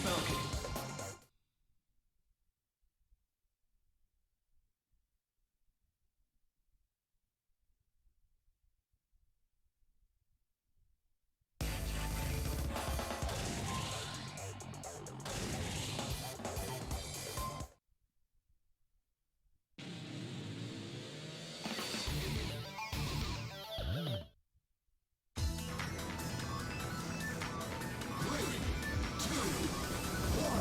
Falcon. Three, two, one.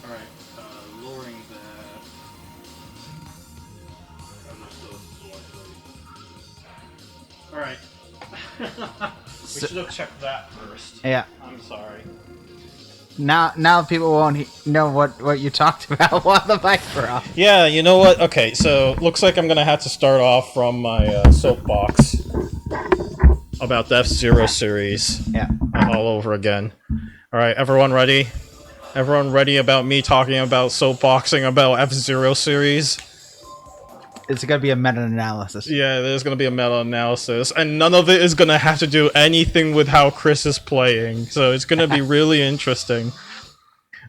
Alright, lowering that. Alright. We should have checked that first. Yeah. I'm sorry. Now people won't know what you talked about while the mics were off. Yeah, you know what? Okay, so looks like I'm gonna have to start off from my soapbox about the F-Zero series. Yeah. All over again. Alright, everyone ready? Everyone ready about me talking about soapboxing about F-Zero series? It's gonna be a meta-analysis. Yeah, there's gonna be a meta-analysis, and none of it is gonna have to do anything with how Chris is playing, so it's gonna be really interesting.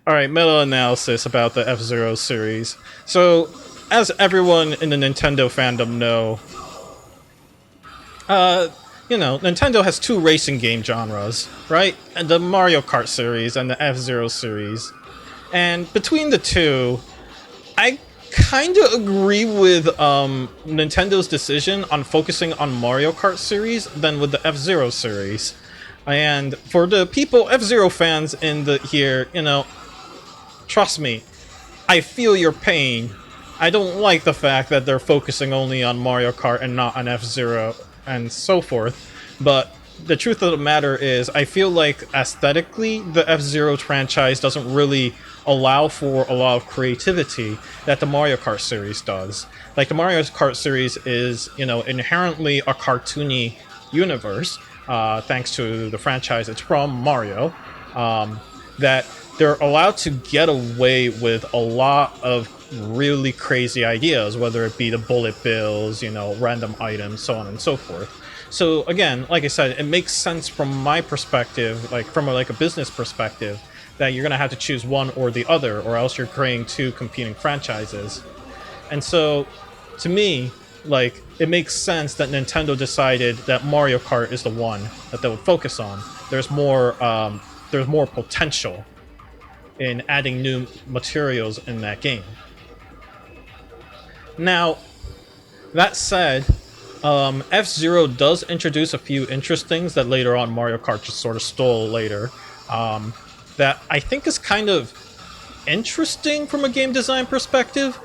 Alright, meta-analysis about the F-Zero series. So, as everyone in the Nintendo fandom know, Nintendo has two racing game genres, right? And the Mario Kart series and the F-Zero series. And between the two, I kind of agree with Nintendo's decision on focusing on Mario Kart series than with the F-Zero series. And for the people, F-Zero fans here, trust me, I feel your pain. I don't like the fact that they're focusing only on Mario Kart and not on F-Zero and so forth. But the truth of the matter is, I feel like aesthetically, the F-Zero franchise doesn't really allow for a lot of creativity that the Mario Kart series does. Like, the Mario Kart series is, inherently a cartoony universe, thanks to the franchise it's from, Mario, that they're allowed to get away with a lot of really crazy ideas, whether it be the bullet bills, random items, so on and so forth. So again, like I said, it makes sense from my perspective, like from a business perspective, that you're gonna have to choose one or the other, or else you're creating two competing franchises. And so, to me, it makes sense that Nintendo decided that Mario Kart is the one that they would focus on. There's more potential in adding new materials in that game. Now, that said, F-Zero does introduce a few interesting things that later on Mario Kart just sort of stole later, that I think is kind of interesting from a game design perspective,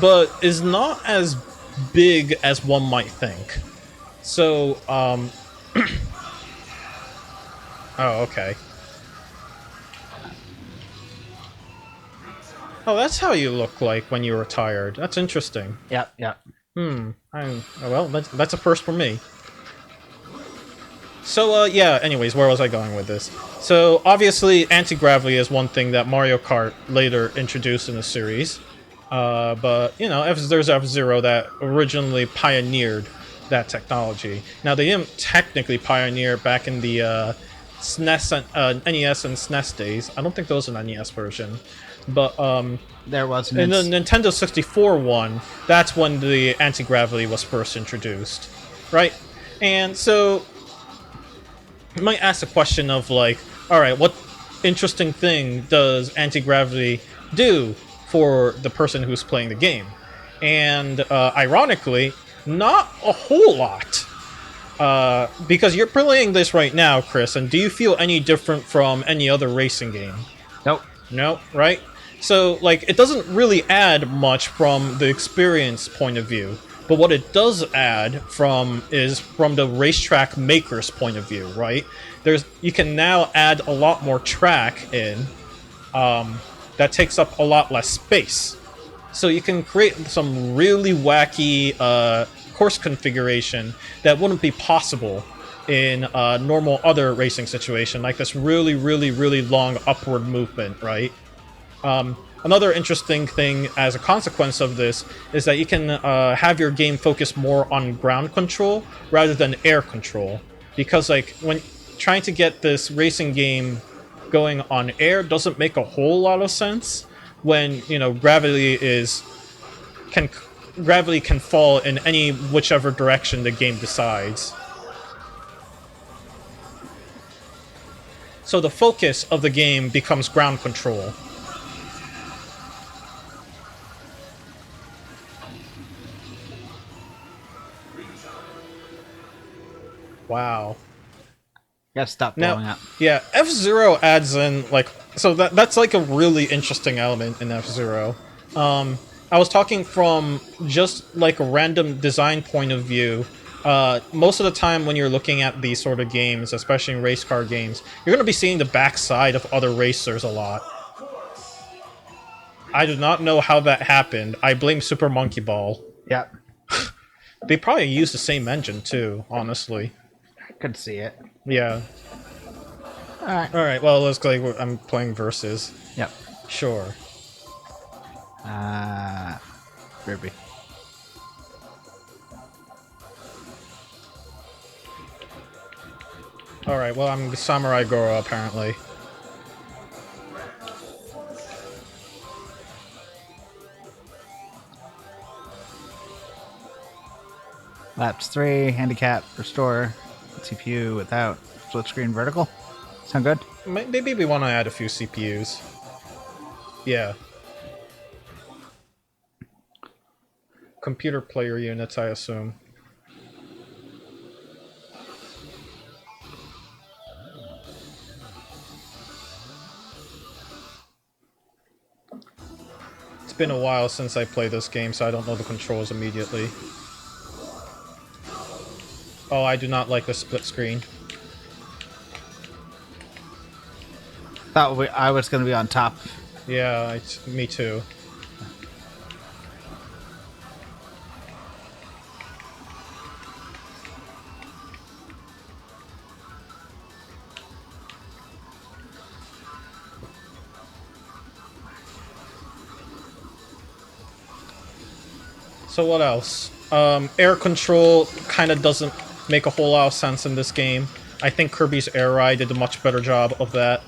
but is not as big as one might think. So, oh, okay. Oh, that's how you look like when you were tired. That's interesting. Yep. Well, that's a first for me. So, yeah, anyways, where was I going with this? So, obviously, anti-gravity is one thing that Mario Kart later introduced in the series. But, there's F-Zero that originally pioneered that technology. Now, they didn't technically pioneer back in the NES and SNES days. I don't think there was an NES version. But, there was in the Nintendo 64 one, that's when the anti-gravity was first introduced, right? And so, you might ask the question of, alright, what interesting thing does anti-gravity do for the person who's playing the game? And, ironically, not a whole lot. Because you're playing this right now, Chris, and do you feel any different from any other racing game? Nope. No, right? So, it doesn't really add much from the experience point of view. But what it does add is from the racetrack maker's point of view, right? You can now add a lot more track in that takes up a lot less space. So you can create some really wacky course configuration that wouldn't be possible in a normal other racing situation, like this really, really, really long upward movement, right? Another interesting thing as a consequence of this is that you can have your game focus more on ground control rather than air control. Because when trying to get this racing game going on air doesn't make a whole lot of sense when, gravity can fall in whichever direction the game decides. So the focus of the game becomes ground control. Wow. Gotta stop blowing up. Yeah, F-Zero adds in, So that's like a really interesting element in F-Zero. I was talking from just like a random design point of view. Most of the time when you're looking at these sort of games, especially in race car games, you're going to be seeing the backside of other racers a lot. I do not know how that happened. I blame Super Monkey Ball. Yep. They probably use the same engine too, honestly. I could see it. Yeah. Alright. Alright, well, let's like I'm playing versus. Yep. Sure. Ruby. Alright, well, I'm Samurai Goro, apparently. Laps 3, handicap, restore, CPU without, split screen vertical. Sound good? Maybe we want to add a few CPUs. Yeah. Computer player units, I assume. It's been a while since I played this game, so I don't know the controls immediately. Oh, I do not like the split screen. Thought I was going to be on top. Yeah, me too. So what else? Air control kind of doesn't make a whole lot of sense in this game. I think Kirby's Air Ride did a much better job of that.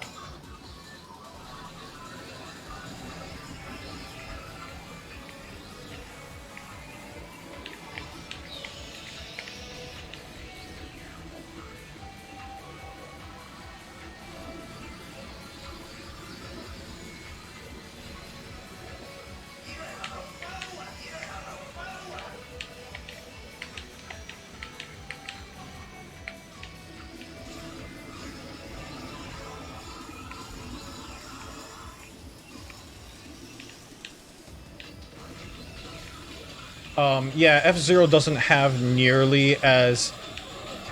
Yeah, F-Zero doesn't have nearly as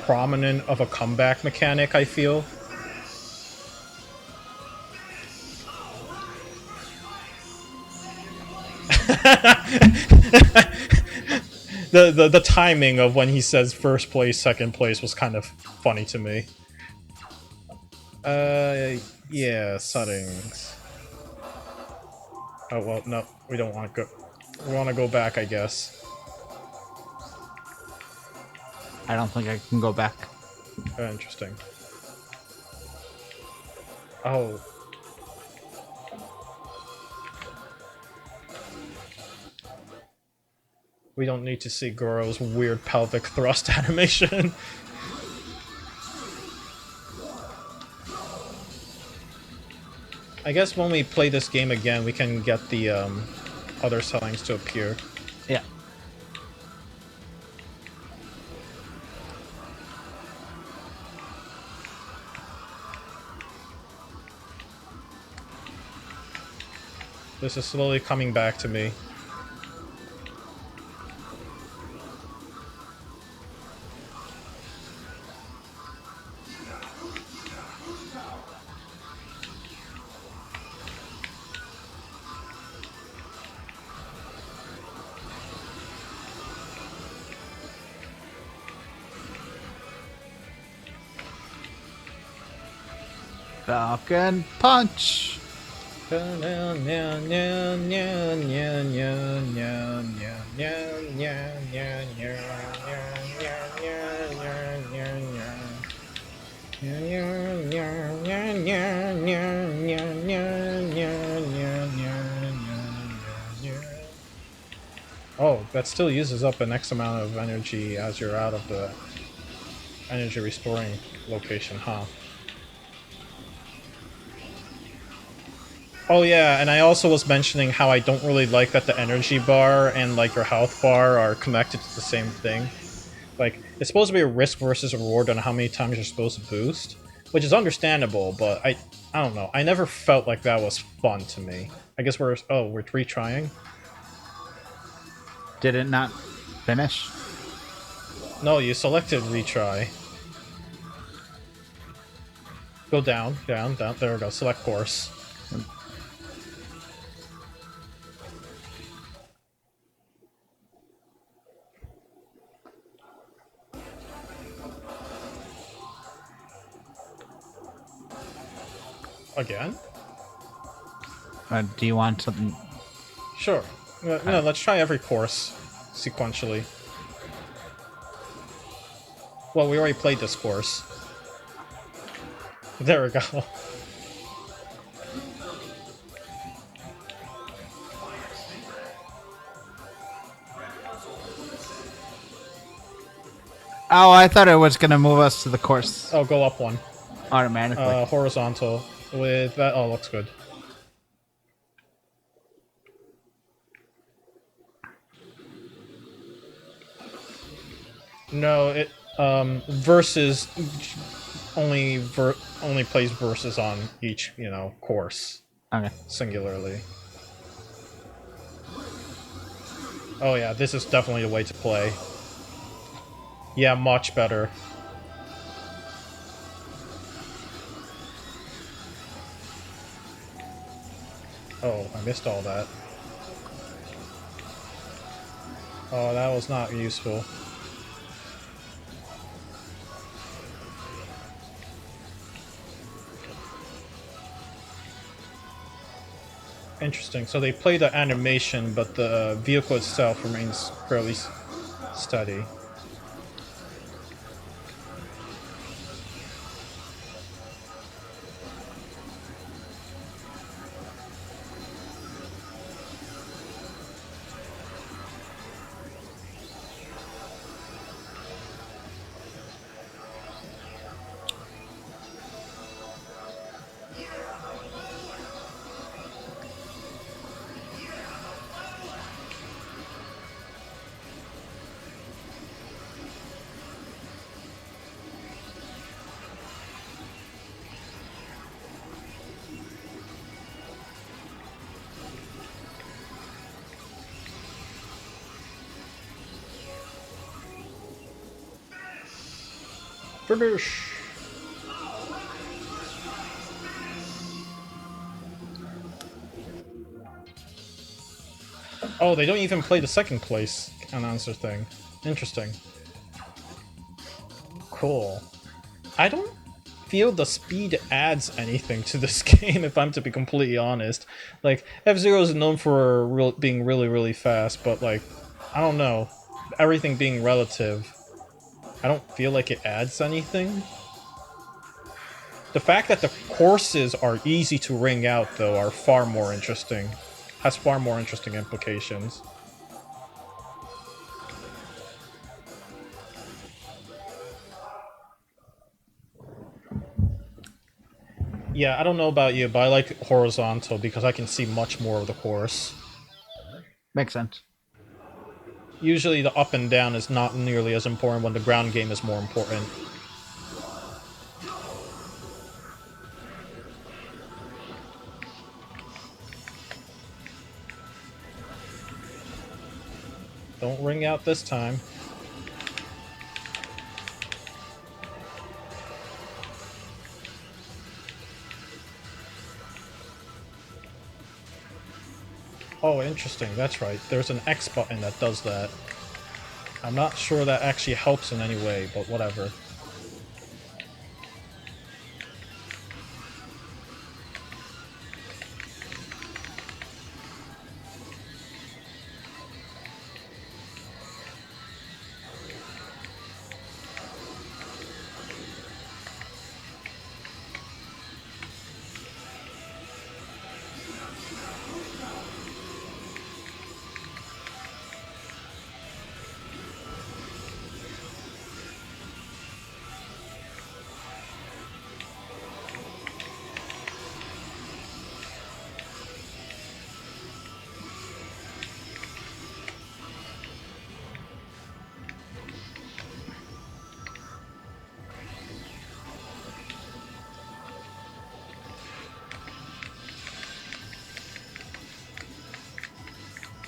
prominent of a comeback mechanic, I feel. The timing of when he says first place, second place was kind of funny to me. Yeah, settings. Oh, well, no, we don't want to go. We want to go back, I guess. I don't think I can go back. Interesting. Oh. We don't need to see Goro's weird pelvic thrust animation. I guess when we play this game again, we can get the other settings to appear. Yeah. This is slowly coming back to me. Falcon Punch! Oh, that still uses up an X amount of energy as you're out of the energy restoring location, huh? Oh yeah, and I also was mentioning how I don't really like that the energy bar and like your health bar are connected to the same thing. Like, it's supposed to be a risk versus reward on how many times you're supposed to boost, which is understandable, but I don't know. I never felt like that was fun to me. I guess we're retrying. Did it not finish? No, you selected retry. Go down, down, down. There we go. Select course. Again? Do you want something? Sure. No, let's try every course sequentially. Well, we already played this course. There we go. Oh, I thought it was gonna move us to the course Oh, go up one. automatically. Horizontal. With that. Oh, looks good. No, it versus only plays versus on each, course Okay. singularly. Oh yeah, this is definitely the way to play. Yeah, much better. Oh, I missed all that. Oh, that was not useful. Interesting. So they play the animation, but the vehicle itself remains fairly steady. Finish. Oh, they don't even play the second place announcer thing. Interesting. Cool. I don't feel the speed adds anything to this game, if I'm to be completely honest. Like, F-Zero is known for being really, really fast, but, like, I don't know. Everything being relative, I don't feel like it adds anything. The fact that the courses are easy to ring out, though, are far more interesting. Has far more interesting implications. Yeah, I don't know about you, but I like horizontal because I can see much more of the course. Makes sense. Usually the up and down is not nearly as important when the ground game is more important. Don't ring out this time. Oh, interesting. That's right. There's an X button that does that. I'm not sure that actually helps in any way, but whatever.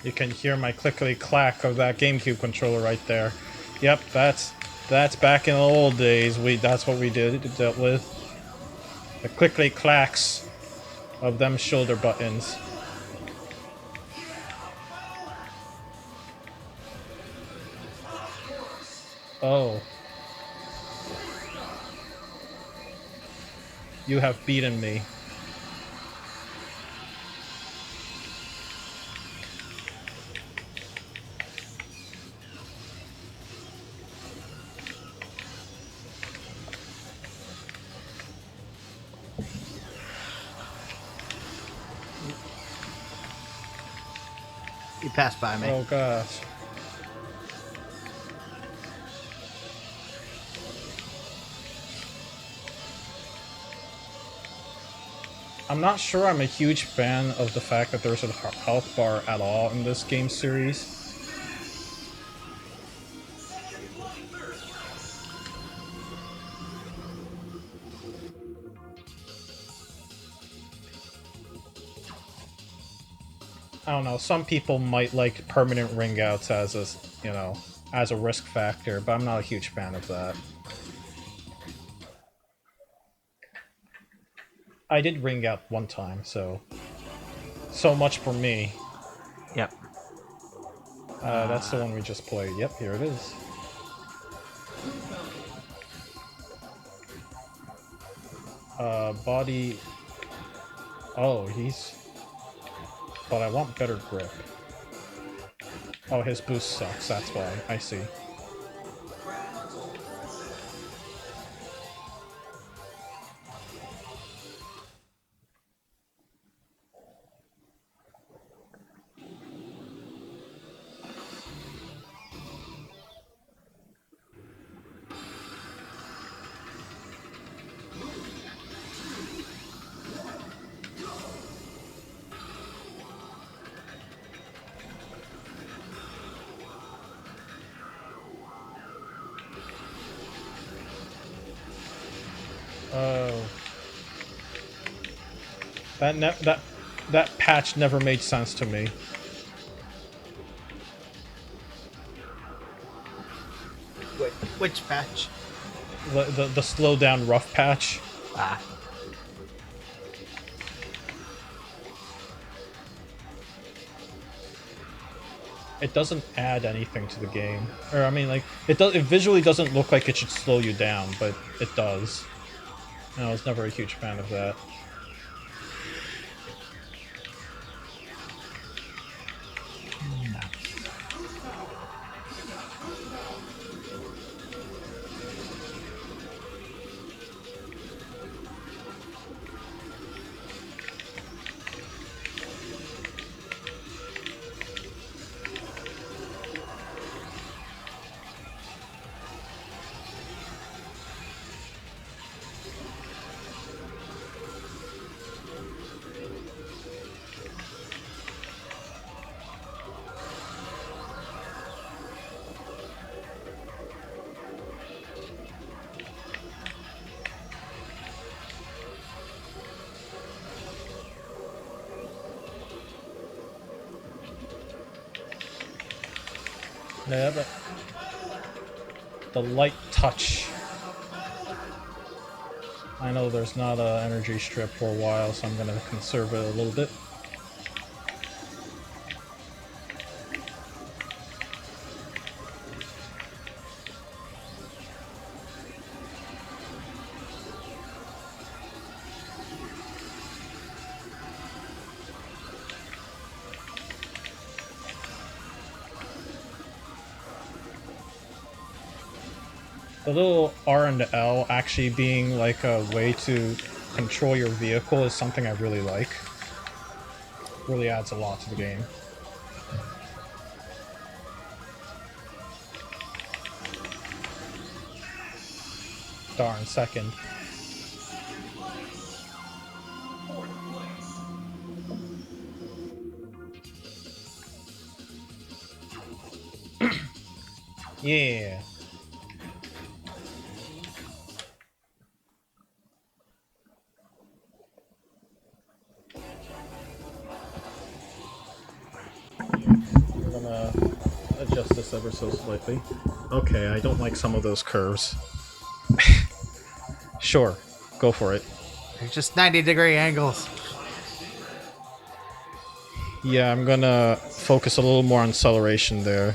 You can hear my clickety clack of that GameCube controller right there. Yep, that's back in the old days. That's what we dealt with. The clickety clacks of them shoulder buttons. Oh. You have beaten me. You passed by me. Oh gosh. I'm not sure I'm a huge fan of the fact that there's a health bar at all in this game series. I don't know, some people might like permanent ring outs as a, as a risk factor, but I'm not a huge fan of that. I did ring out one time, so much for me. Yep. That's the one we just played. Yep, here it is. Body... Oh, he's... But I want better grip. Oh, his boost sucks, that's why. I see. Oh. That patch never made sense to me. Which patch? The slow down rough patch. Ah. It doesn't add anything to the game. Or I mean, like, it visually doesn't look like it should slow you down, but it does. And I was never a huge fan of that. Yeah, but the light touch. I know there's not an energy strip for a while, so I'm gonna conserve it a little bit. The little R and L actually being like a way to control your vehicle is something I really like. Really adds a lot to the game. Darn, second. Yeah. adjust this ever so slightly. Okay, I don't like some of those curves. Sure, go for it. They're just 90-degree angles. Yeah, I'm gonna focus a little more on acceleration there.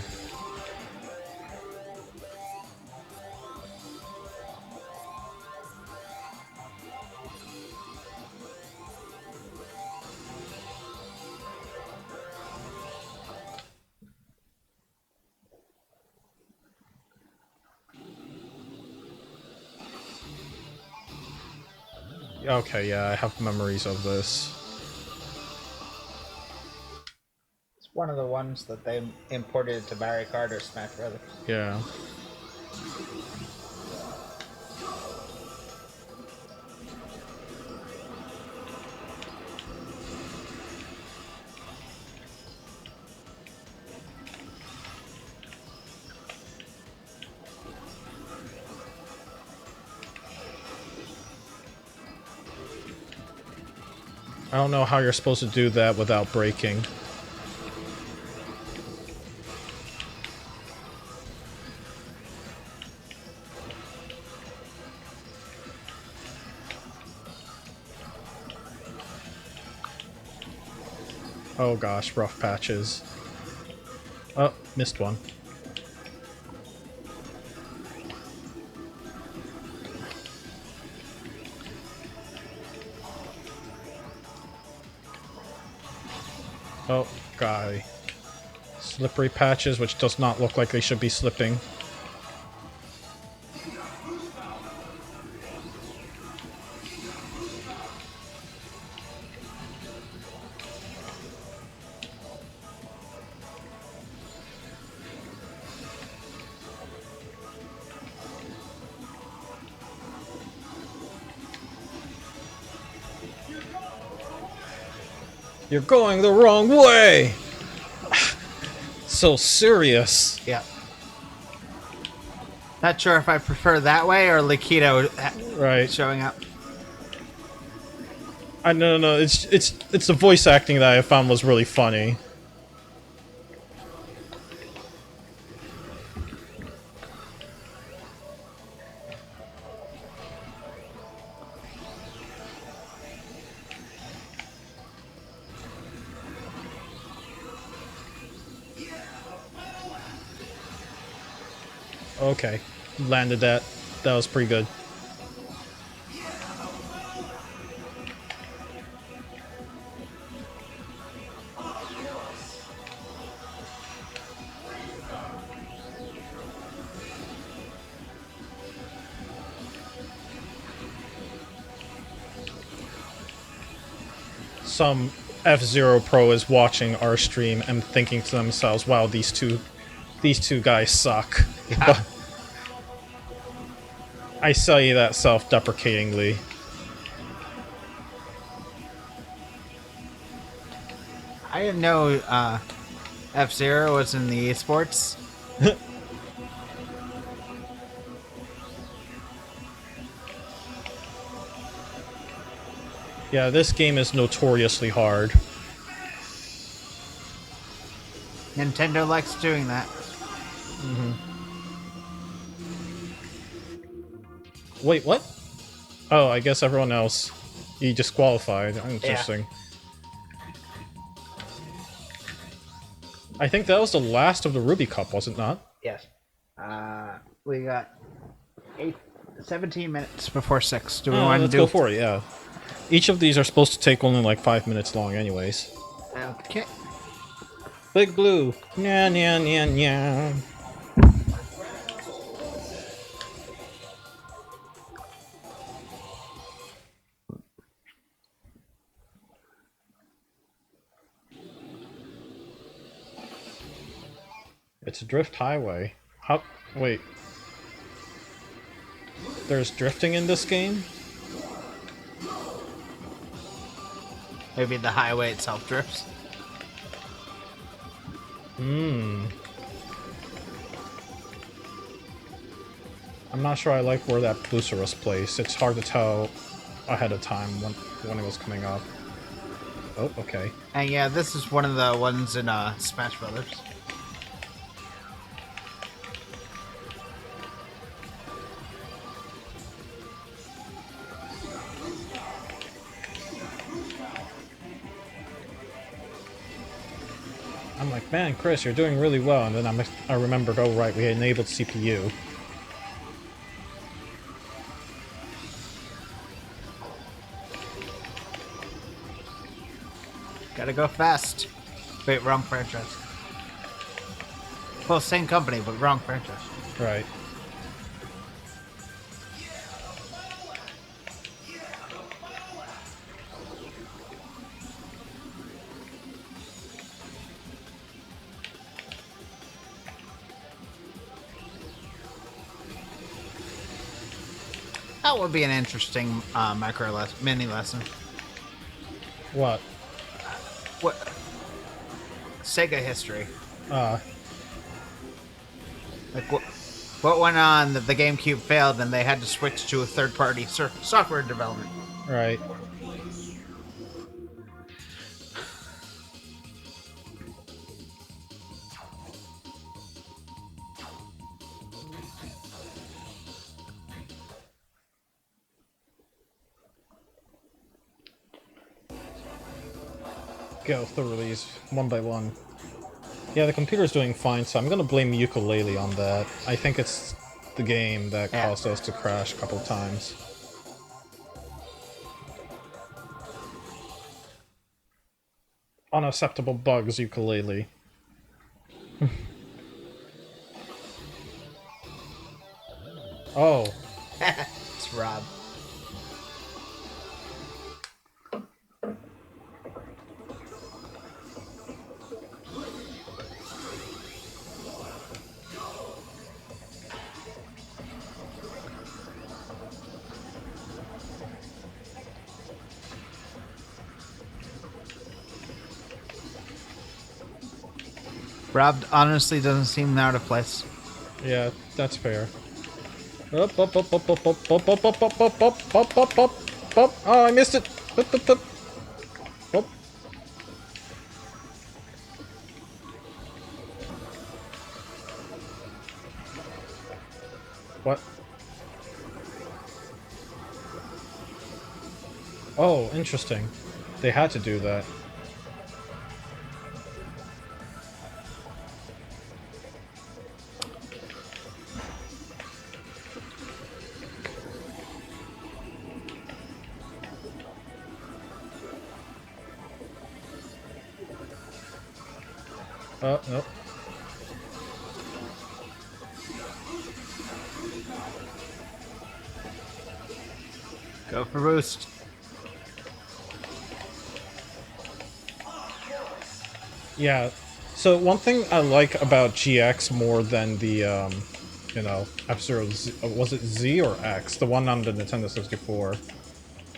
Okay, yeah, I have memories of this. It's one of the ones that they imported to Mario Kart or Smash Brothers. Yeah. I don't know how you're supposed to do that without breaking. Oh gosh, rough patches. Oh, missed one. Oh, guy. Slippery patches, which does not look like they should be slipping. You're going the wrong way! So serious. Yeah. Not sure if I prefer that way or Lakito Right. showing up. No, it's the voice acting that I found was really funny. Okay, landed that. That was pretty good. Some F-Zero Pro is watching our stream and thinking to themselves, wow, these two guys suck. But I say that self-deprecatingly. I didn't know F-Zero was in the esports. Yeah, this game is notoriously hard. Nintendo likes doing that. Wait, what? Oh, I guess everyone else. You disqualified. Interesting. I think that was the last of the Ruby Cup, was it not? Yes. We got 17 minutes before 6. Do we want to let's do... go for it, yeah. Each of these are supposed to take only like 5 minutes long anyways. Okay. Big Blue. Nya, nya, nya, nya. It's a drift highway. How? Wait. There's drifting in this game? Maybe the highway itself drifts. I'm not sure I like where that Bucerus plays. It's hard to tell ahead of time when it was coming up. Oh, okay. And yeah, this is one of the ones in Smash Brothers. I'm like, man, Chris, you're doing really well. And then I remembered, oh right, we enabled CPU. Gotta go fast. Wait, wrong franchise. Well, same company, but wrong franchise. Right. That would be an interesting mini lesson. What? What? Sega history. Like what went on that the GameCube failed and they had to switch to a third-party software development. Right. Go through these one by one. Yeah, the computer's doing fine, so I'm gonna blame Yooka-Laylee on that. I think it's the game that caused us to crash a couple times. Unacceptable bugs, Yooka-Laylee. Oh. It's Rob. Rob honestly doesn't seem out of place. Yeah, that's fair. Up, up, up, up, up, up, up, up, up, up, up, up, up, up, up, up. Oh, I missed it. Up, up, up. Up. What? Oh, interesting. They had to do that. Oh, nope. Go for boost. Yeah. So one thing I like about GX more than the, you know, F-Zero Z, was it Z or X? The one on the Nintendo 64.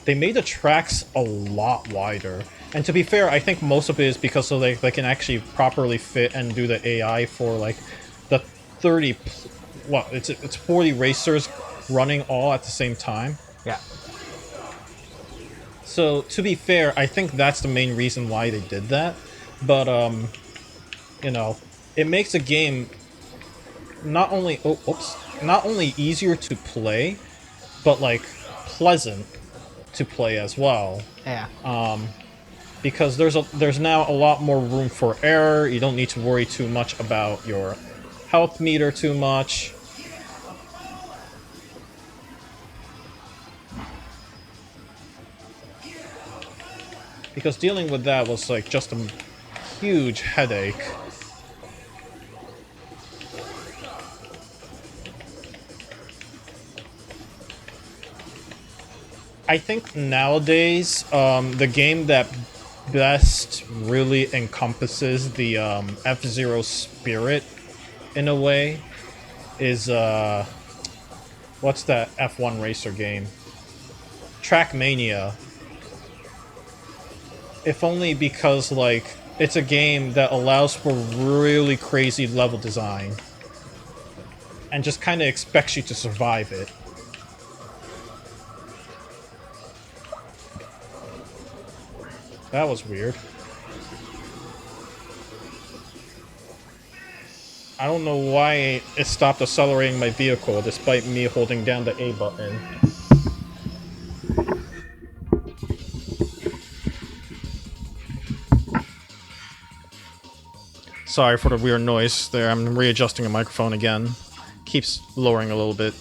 They made the tracks a lot wider. And to be fair, I think most of it is because so they can actually properly fit and do the AI for, like, the 30... What? It's 40 racers running all at the same time? Yeah. So, to be fair, I think that's the main reason why they did that. But, you know, it makes the game not only... Oh, oops. Not only easier to play, but, like, pleasant to play as well. Yeah. Because there's now a lot more room for error. You don't need to worry too much about your health meter too much. Because dealing with that was like just a huge headache. I think nowadays, the game that best really encompasses the F-Zero spirit in a way is what's that F1 racer game? Trackmania. If only because, like, it's a game that allows for really crazy level design and just kind of expects you to survive it. That was weird. I don't know why it stopped accelerating my vehicle despite me holding down the A button. Sorry for the weird noise there. I'm readjusting the microphone again. Keeps lowering a little bit.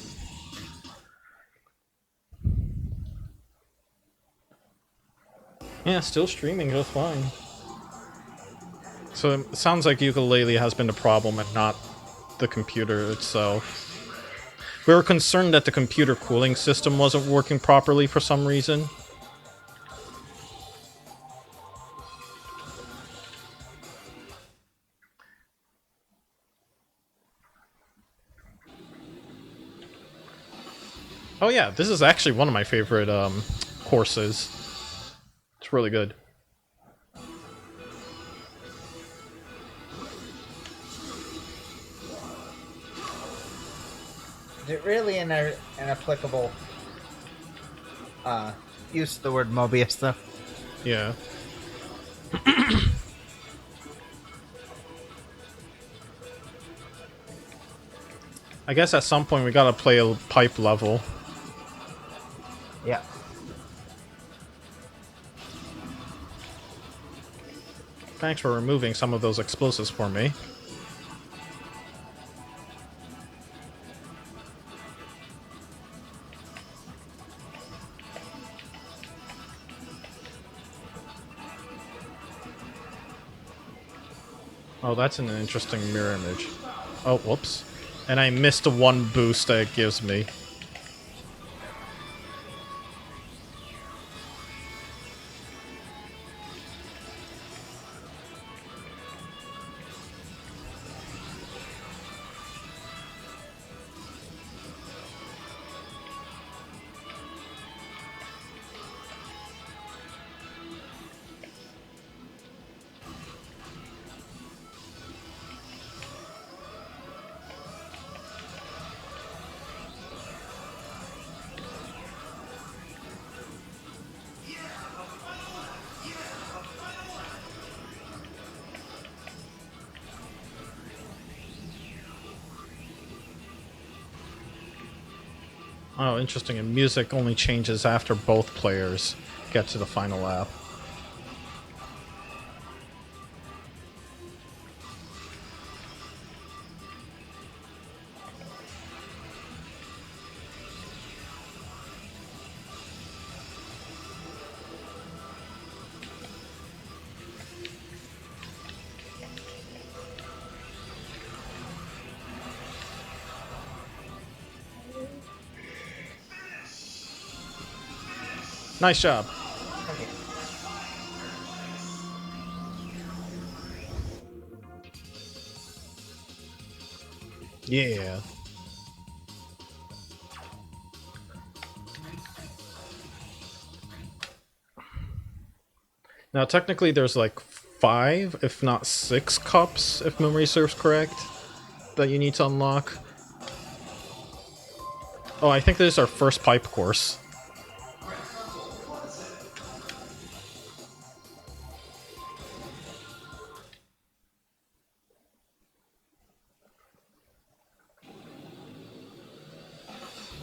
Yeah, still streaming just fine. So it sounds like ukulele has been the problem and not the computer itself. We were concerned that the computer cooling system wasn't working properly for some reason. Oh yeah, this is actually one of my favorite courses. It's really good. Is it really an applicable use of the word Mobius, though? Yeah. I guess at some point we gotta play a pipe level. Yeah. Thanks for removing some of those explosives for me. Oh, that's an interesting mirror image. Oh, whoops. And I missed the one boost that it gives me. Oh, interesting. And music only changes after both players get to the final lap. Nice job. Yeah. Now, technically, there's like 5, if not 6 cups, if memory serves correct, that you need to unlock. Oh, I think this is our first pipe course.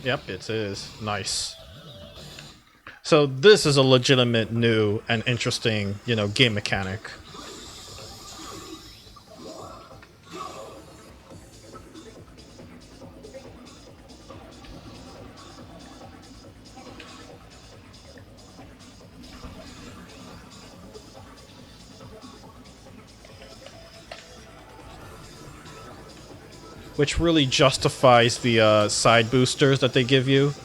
Yep, it is. Nice. So this is a legitimate new and interesting, game mechanic. Which really justifies the side boosters that they give you.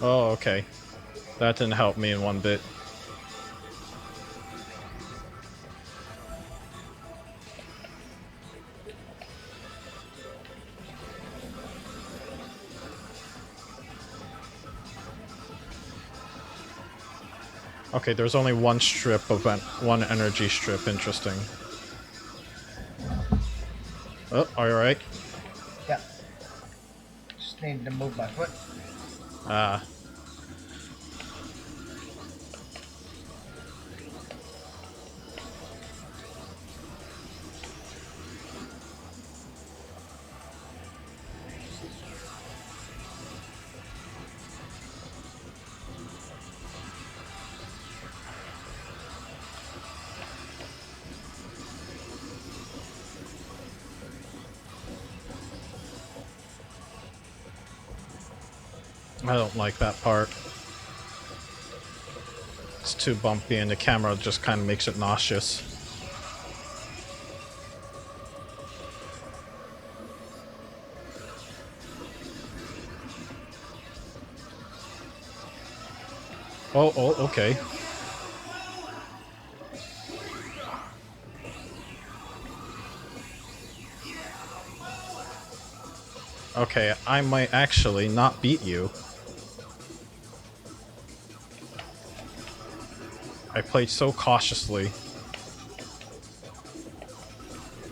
Oh, okay. That didn't help me in one bit. Okay, there's only one strip of one energy strip. Interesting. Oh, alright. Yeah. Just need to move my foot. Ah. I don't like that part. It's too bumpy and the camera just kind of makes it nauseous. Oh, okay. Okay, I might actually not beat you. I played so cautiously.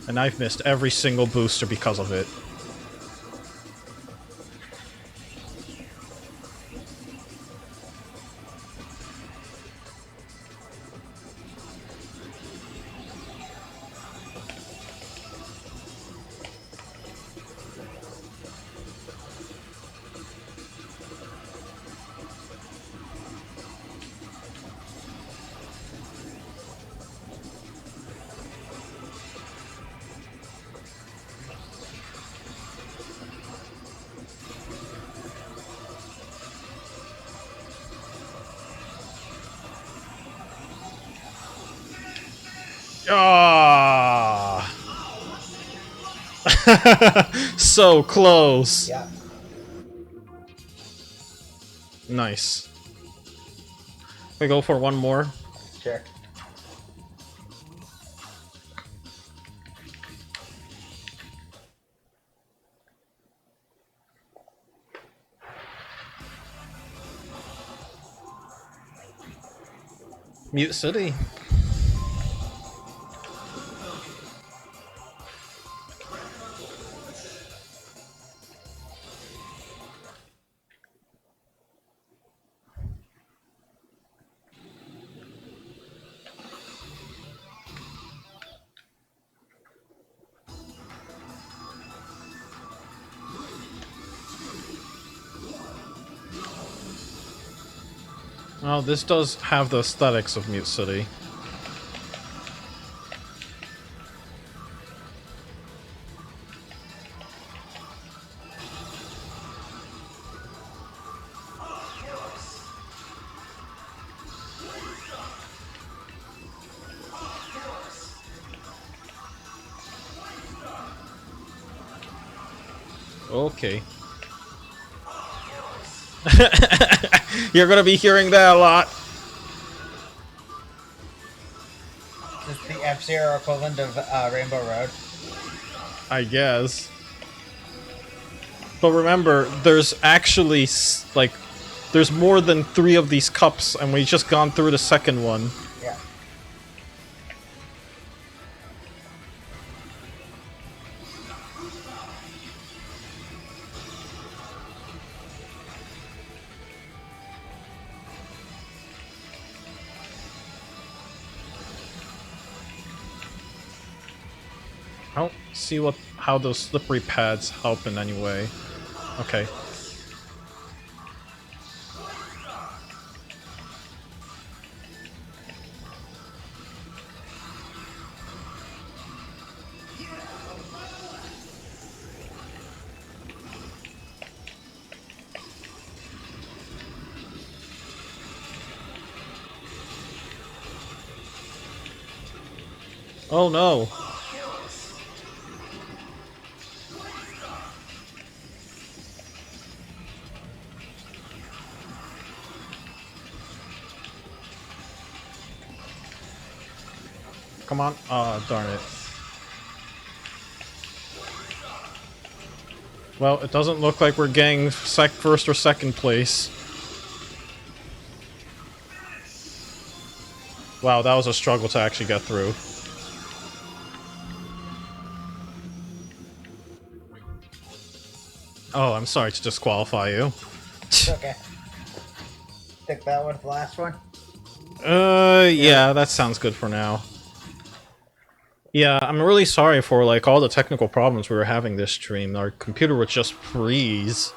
And I've missed every single booster because of it. Ah! So close. Yeah. Nice. We go for one more. Sure. Mute City. Well, this does have the aesthetics of Mute City. Okay. You're gonna be hearing that a lot. This is the F-Zero equivalent of Rainbow Road. I guess. But remember, there's actually, like, there's more than 3 of these cups, and we just gone through the second one. Yeah. I don't see how those slippery pads help in any way. Okay. Oh no. Come on. Ah, darn it. Well, it doesn't look like we're getting first or second place. Wow, that was a struggle to actually get through. Oh, I'm sorry to disqualify you. It's okay. Think that was the last one? Yeah, that sounds good for now. Yeah, I'm really sorry for, like, all the technical problems we were having this stream. Our computer would just freeze.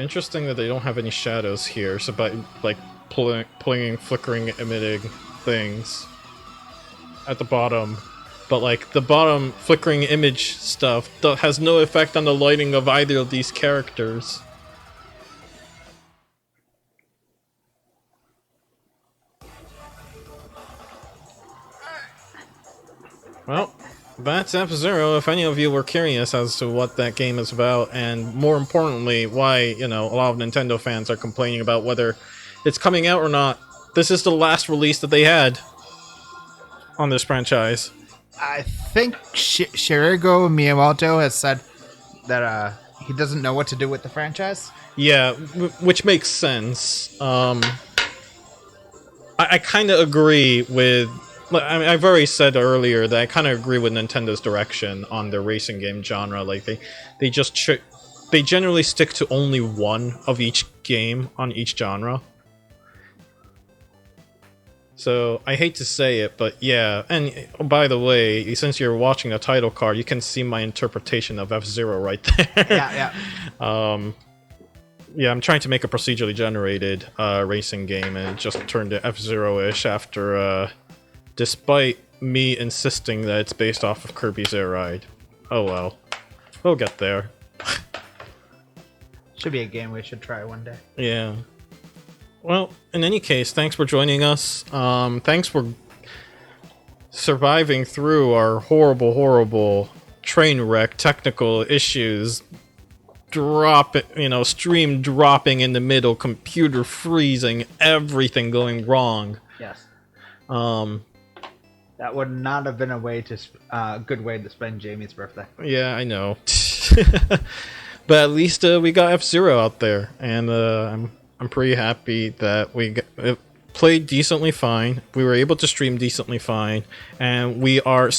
Interesting that they don't have any shadows here, so by like pulling flickering emitting things at the bottom, but like the bottom flickering image stuff has no effect on the lighting of either of these characters. Well, that's F-Zero. If any of you were curious as to what that game is about, and more importantly, why, you know, a lot of Nintendo fans are complaining about whether it's coming out or not, this is the last release that they had on this franchise. I think Shigeru Miyamoto has said that he doesn't know what to do with the franchise. Yeah, which makes sense. I kind of agree with... I mean, I've already said earlier that I kind of agree with Nintendo's direction on their racing game genre. Like, they generally stick to only one of each game on each genre. So, I hate to say it, but yeah. And by the way, since you're watching the title card, you can see my interpretation of F-Zero right there. Yeah. Yeah, I'm trying to make a procedurally generated racing game, and it just turned to F-Zero-ish after... despite me insisting that it's based off of Kirby's Air Ride. Oh well. We'll get there. Should be a game we should try one day. Yeah. Well, in any case, thanks for joining us. Thanks for surviving through our horrible train wreck technical issues. Stream dropping in the middle, computer freezing, everything going wrong. Yes. That would not have been a good way to spend Jamie's birthday. Yeah, I know. But at least we got F-Zero out there, and I'm pretty happy that it played decently fine. We were able to stream decently fine, and we are still